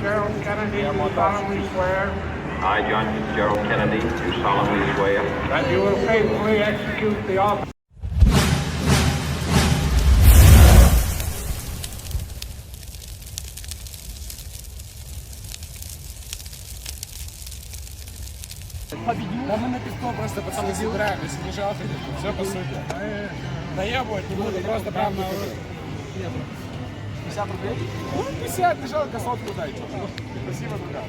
Gerald Kennedy, do solemnly swear I, John Fitzgerald Kennedy, do solemnly swear that you will faithfully execute the office Да мы на пивко просто пацаны собираемся, не жалко, все по сути. Наебывать не буду, просто прям на... 50 рублей? Ну, 50, не жалко, сотку дайте. Спасибо, брат.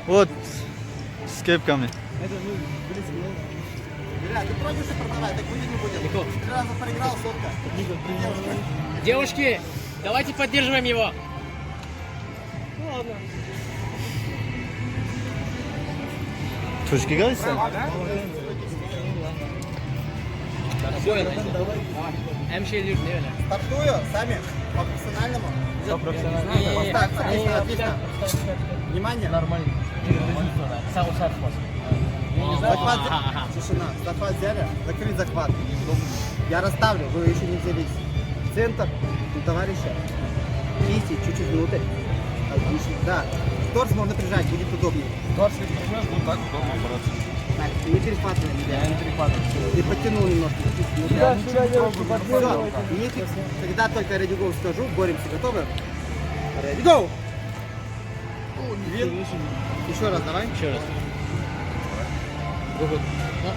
Вот с кепками. Бля, ты пробуешь и продавай, так будет не будет. 3 раза проиграл, сотка. Девушки, давайте поддерживаем его. Çocuk gelirse. Hem şey diyorum değil mi? Стартую, сами, по профессиональному. Поставь, отлично, отлично. Внимание. Нормально. Сам усад Захват, тишина. Захват взяли, закрыть захват. Я расставлю, вы еще не взялись. Центр у товарища. Кисти чуть-чуть внутрь. Отлично, да. Торс можно прижать, будет удобнее. Торс, если прижмешь, будет так удобно бороться. Так, не перехватывай меня. Я не перехватываю. Ты подтянул немножко. Я ничего не пробую. Все, нефиг. Когда только ready go скажу, боремся. Готовы? Ready go! Еще раз, давай. Еще раз.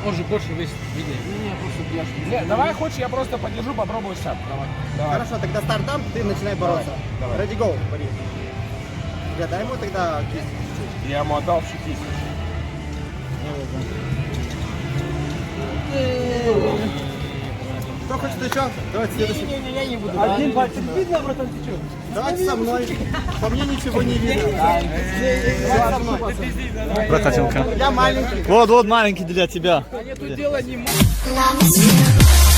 Он же больше весит, виднее. Не, давай хочешь, я просто подержу, попробую сейчас. Давай. Хорошо, тогда старт дам, ты начинай бороться. Давай. Ready go. Бори. Я дай ему тогда кисть. Я ему отдал всю кисть. Кто хочет еще? Давайте следующий. Не, я не буду. Один пальчик видно, братан, ты что? Давайте со мной. По мне ничего не видно. Давай со мной. Брататенка. Я маленький. Вот маленький для тебя. Нет, тут дело не... Love is you.